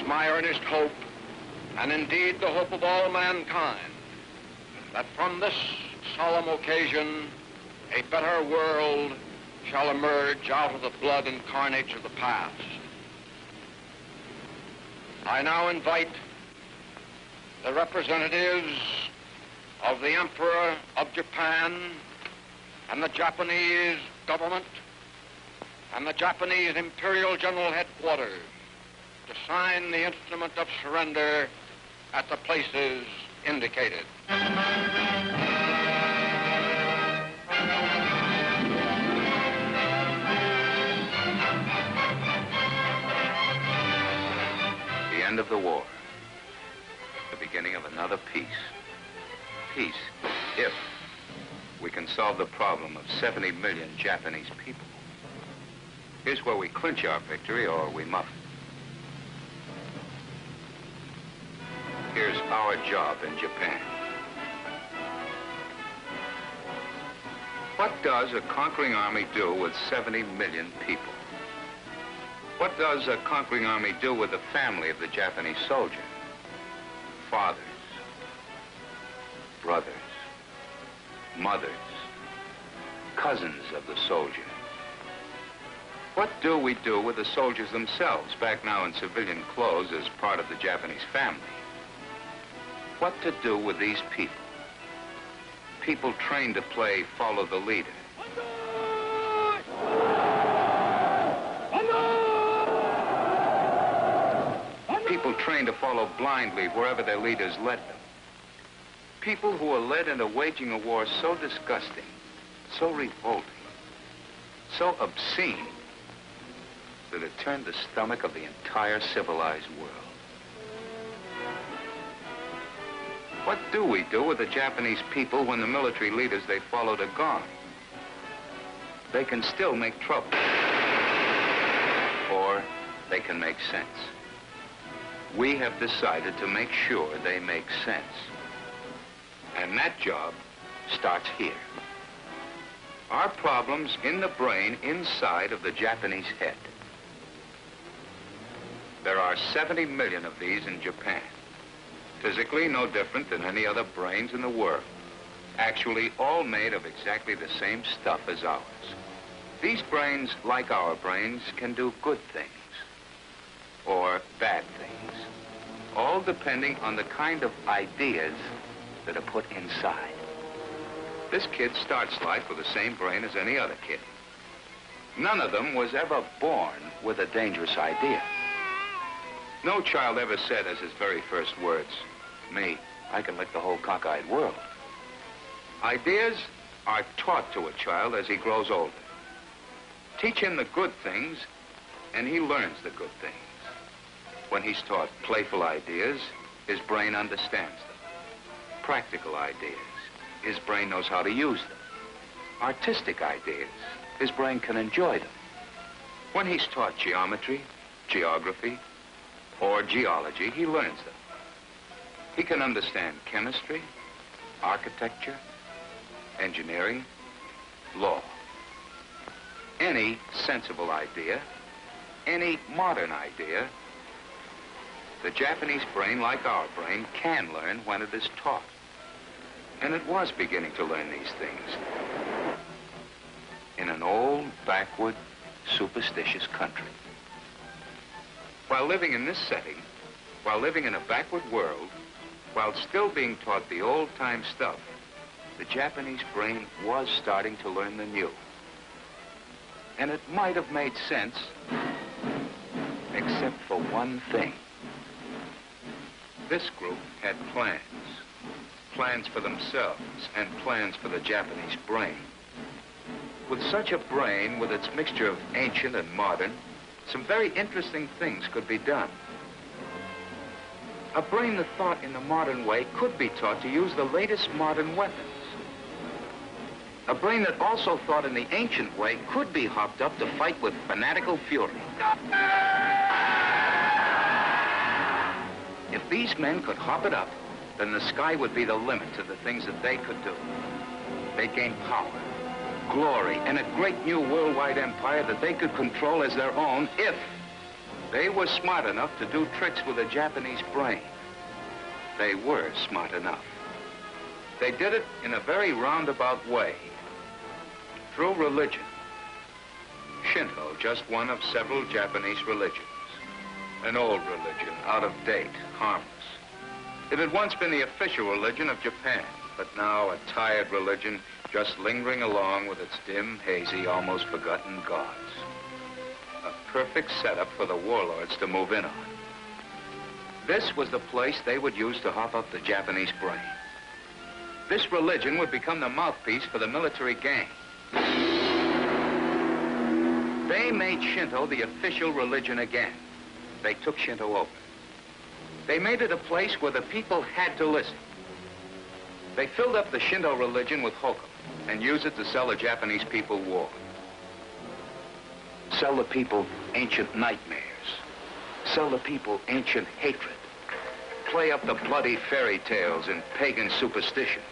my earnest hope, and indeed the hope of all mankind, that from this solemn occasion, a better world shall emerge out of the blood and carnage of the past. I now invite the representatives of the Emperor of Japan and the Japanese government and the Japanese Imperial General Headquarters to sign the instrument of surrender at the places indicated. The end of the war. The beginning of another peace. Peace, if we can solve the problem of 70 million Japanese people. Here's where we clinch our victory, or we muff it. Here's our job in Japan. What does a conquering army do with 70 million people? What does a conquering army do with the family of the Japanese soldier? Fathers, brothers, mothers, cousins of the soldier. What do we do with the soldiers themselves, back now in civilian clothes as part of the Japanese family? What to do with these people? People trained to play follow the leader. People trained to follow blindly wherever their leaders led them. People who were led into waging a war so disgusting, so revolting, so obscene, that it turned the stomach of the entire civilized world. What do we do with the Japanese people when the military leaders they followed are gone? They can still make trouble. Or they can make sense. We have decided to make sure they make sense. And that job starts here. Our problem's in the brain inside of the Japanese head. There are 70 million of these in Japan. Physically no different than any other brains in the world. Actually all made of exactly the same stuff as ours. These brains, like our brains, can do good things or bad things, all depending on the kind of ideas that are put inside. This kid starts life with the same brain as any other kid. None of them was ever born with a dangerous idea. No child ever said as his very first words, "Me, I can lick the whole cockeyed world." Ideas are taught to a child as he grows older. Teach him the good things, and he learns the good things. When he's taught playful ideas, his brain understands them. Practical ideas, his brain knows how to use them. Artistic ideas, his brain can enjoy them. When he's taught geometry, geography, or geology, he learns them. He can understand chemistry, architecture, engineering, law. Any sensible idea, any modern idea, the Japanese brain, like our brain, can learn when it is taught. And it was beginning to learn these things in an old, backward, superstitious country. While living in this setting, while living in a backward world, while still being taught the old-time stuff, the Japanese brain was starting to learn the new. And it might have made sense, except for one thing. This group had plans. Plans for themselves and plans for the Japanese brain. With such a brain, with its mixture of ancient and modern, some very interesting things could be done. A brain that thought in the modern way could be taught to use the latest modern weapons. A brain that also thought in the ancient way could be hopped up to fight with fanatical fury. If these men could hop it up, then the sky would be the limit to the things that they could do. They'd gain power, glory, and a great new worldwide empire that they could control as their own if They were smart enough to do tricks with a Japanese brain. They were smart enough. They did it in a very roundabout way. Through religion. Shinto, just one of several Japanese religions. An old religion, out of date, harmless. It had once been the official religion of Japan, but now a tired religion just lingering along with its dim, hazy, almost forgotten gods. A perfect setup for the warlords to move in on. This was the place they would use to hop up the Japanese brain. This religion would become the mouthpiece for the military gang. They made Shinto the official religion again. They took Shinto over. They made it a place where the people had to listen. They filled up the Shinto religion with hokum and used it to sell the Japanese people war. Sell the people ancient nightmares. Sell the people ancient hatred. Play up the bloody fairy tales and pagan superstitions.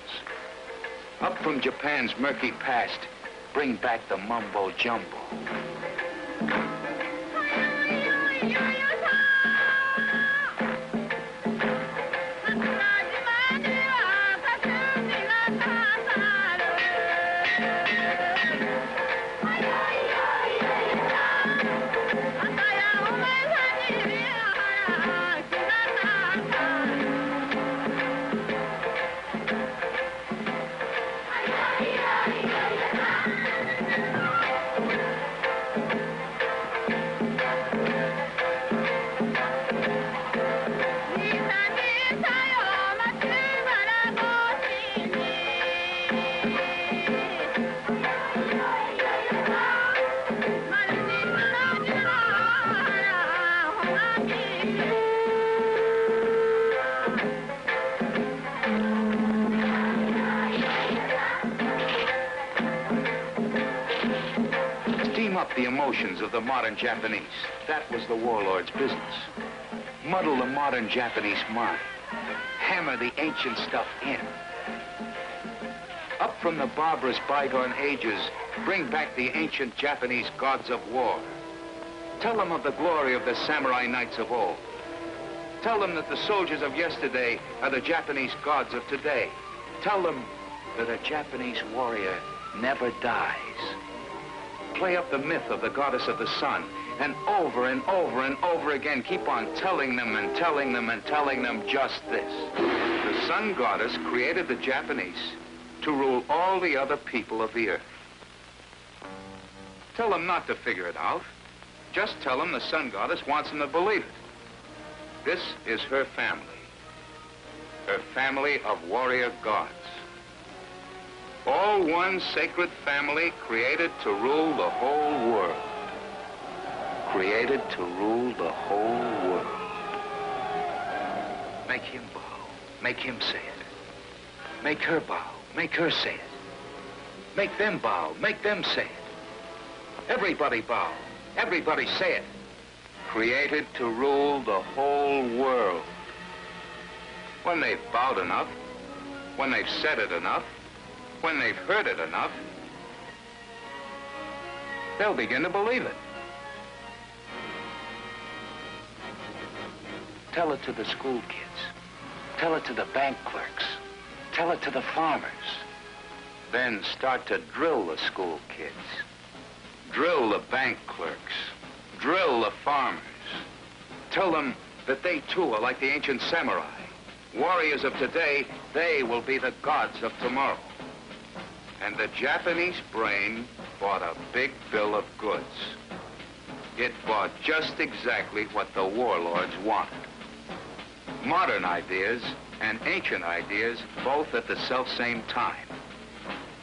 Up from Japan's murky past, bring back the mumbo jumbo. The emotions of the modern Japanese. That was the warlord's business. Muddle the modern Japanese mind. Hammer the ancient stuff in. Up from the barbarous bygone ages, bring back the ancient Japanese gods of war. Tell them of the glory of the samurai knights of old. Tell them that the soldiers of yesterday are the Japanese gods of today. Tell them that a Japanese warrior never dies. Play up the myth of the goddess of the sun, and over and over and over again, keep on telling them and telling them and telling them just this. The sun goddess created the Japanese to rule all the other people of the earth. Tell them not to figure it out. Just tell them the sun goddess wants them to believe it. This is her family of warrior gods. All one sacred family created to rule the whole world. Created to rule the whole world. Make him bow. Make him say it. Make her bow. Make her say it. Make them bow. Make them say it. Everybody bow. Everybody say it. Created to rule the whole world. When they've bowed enough, when they've said it enough, when they've heard it enough, they'll begin to believe it. Tell it to the school kids. Tell it to the bank clerks. Tell it to the farmers. Then start to drill the school kids. Drill the bank clerks. Drill the farmers. Tell them that they too are like the ancient samurai. Warriors of today, they will be the gods of tomorrow. And the Japanese brain bought a big bill of goods. It bought just exactly what the warlords wanted. Modern ideas and ancient ideas both at the self-same time.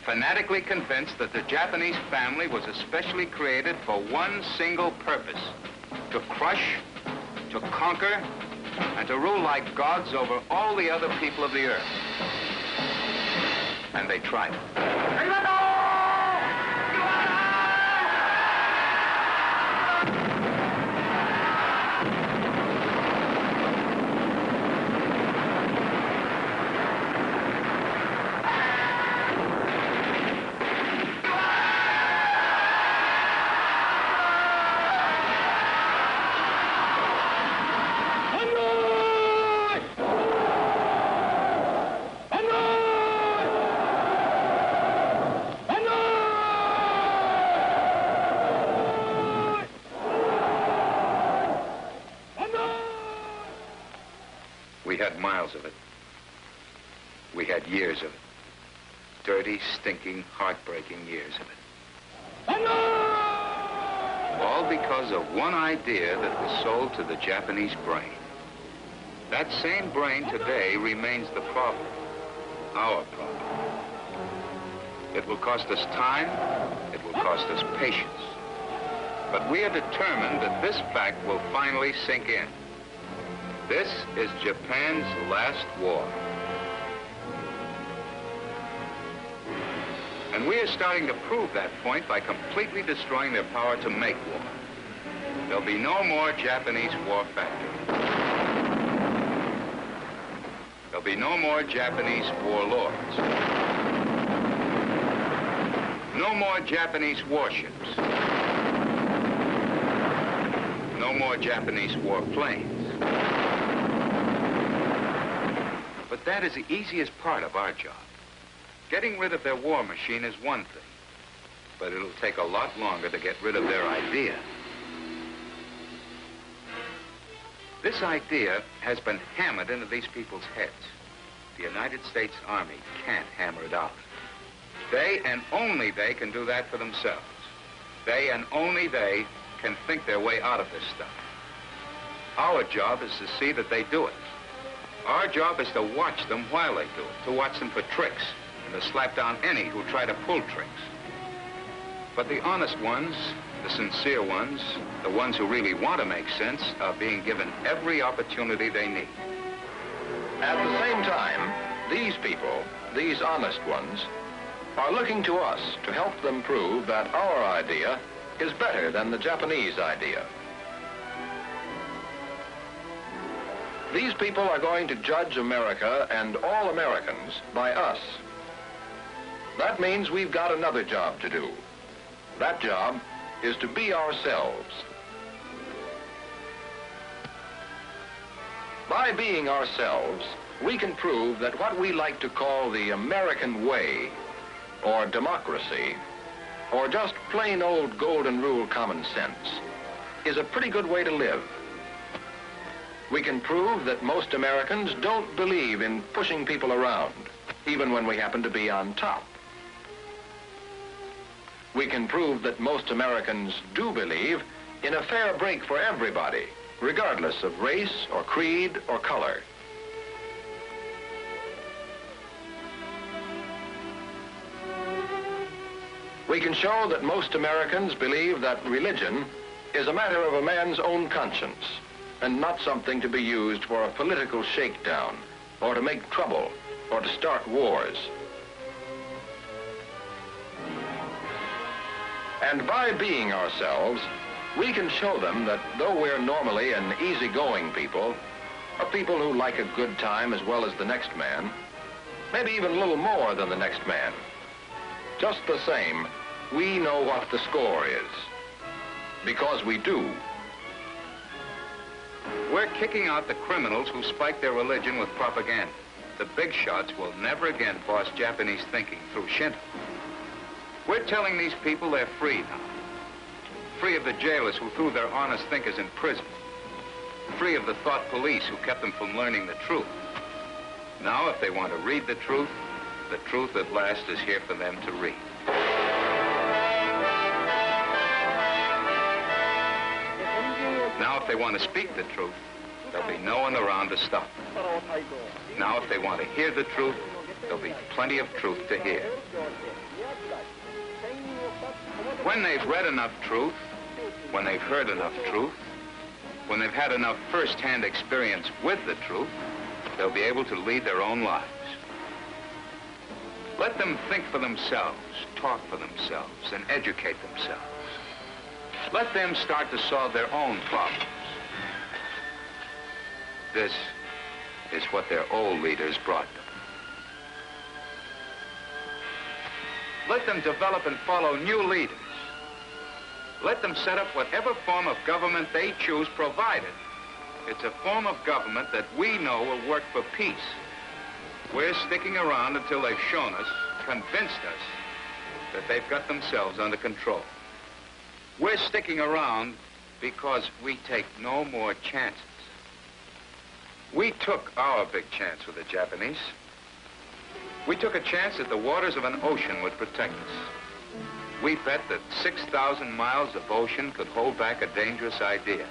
Fanatically convinced that the Japanese family was especially created for one single purpose: to crush, to conquer, and to rule like gods over all the other people of the earth. And they tried it. had miles of it. We had years of it. Dirty, stinking, heartbreaking years of it. All because of one idea that was sold to the Japanese brain. That same brain today remains the problem. Our problem. It will cost us time. It will cost us patience. But we are determined that this fact will finally sink in. This is Japan's last war. And we are starting to prove that point by completely destroying their power to make war. There'll be no more Japanese war factories. There'll be no more Japanese warlords. No more Japanese warships. No more Japanese warplanes. But that is the easiest part of our job. Getting rid of their war machine is one thing, but it'll take a lot longer to get rid of their idea. This idea has been hammered into these people's heads. The United States Army can't hammer it out. They and only they can do that for themselves. They and only they can think their way out of this stuff. Our job is to see that they do it. Our job is to watch them while they do it, to watch them for tricks, and to slap down any who try to pull tricks. But the honest ones, the sincere ones, the ones who really want to make sense, are being given every opportunity they need. At the same time, these people, these honest ones, are looking to us to help them prove that our idea is better than the Japanese idea. These people are going to judge America and all Americans by us. That means we've got another job to do. That job is to be ourselves. By being ourselves, we can prove that what we like to call the American way, or democracy, or just plain old golden rule common sense, is a pretty good way to live. We can prove that most Americans don't believe in pushing people around, even when we happen to be on top. We can prove that most Americans do believe in a fair break for everybody, regardless of race or creed or color. We can show that most Americans believe that religion is a matter of a man's own conscience and not something to be used for a political shakedown or to make trouble or to start wars. And by being ourselves, we can show them that though we're normally an easygoing people, or people who like a good time as well as the next man, maybe even a little more than the next man, just the same, we know what the score is. Because we do. We're kicking out the criminals who spike their religion with propaganda. The big shots will never again boss Japanese thinking through Shinto. We're telling these people they're free now. Free of the jailers who threw their honest thinkers in prison. Free of the thought police who kept them from learning the truth. Now, if they want to read the truth at last is here for them to read. Now, if they want to speak the truth, there'll be no one around to stop them. Now, if they want to hear the truth, there'll be plenty of truth to hear. When they've read enough truth, when they've heard enough truth, when they've had enough first-hand experience with the truth, they'll be able to lead their own lives. Let them think for themselves, talk for themselves, and educate themselves. Let them start to solve their own problems. This is what their old leaders brought them. Let them develop and follow new leaders. Let them set up whatever form of government they choose, provided it's a form of government that we know will work for peace. We're sticking around until they've shown us, convinced us, that they've got themselves under control. We're sticking around because we take no more chances. We took our big chance with the Japanese. We took a chance that the waters of an ocean would protect us. We bet that 6,000 miles of ocean could hold back a dangerous idea.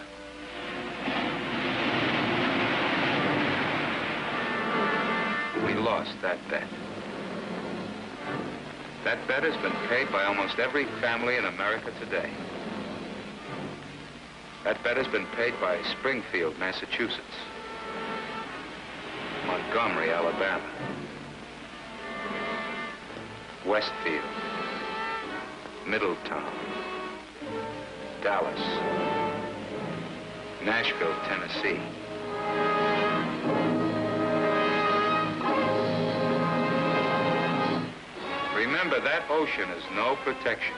We lost that bet. That bet has been paid by almost every family in America today. That bet has been paid by Springfield, Massachusetts, Montgomery, Alabama, Westfield, Middletown, Dallas, Nashville, Tennessee. Remember, that ocean is no protection.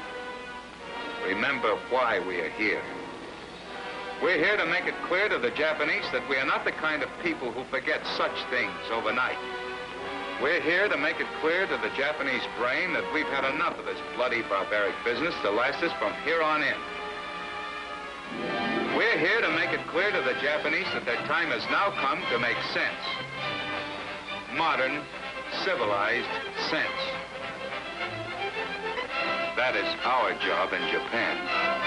Remember why we are here. We're here to make it clear to the Japanese that we are not the kind of people who forget such things overnight. We're here to make it clear to the Japanese brain that we've had enough of this bloody, barbaric business to last us from here on in. We're here to make it clear to the Japanese that their time has now come to make sense. Modern, civilized sense. That is our job in Japan.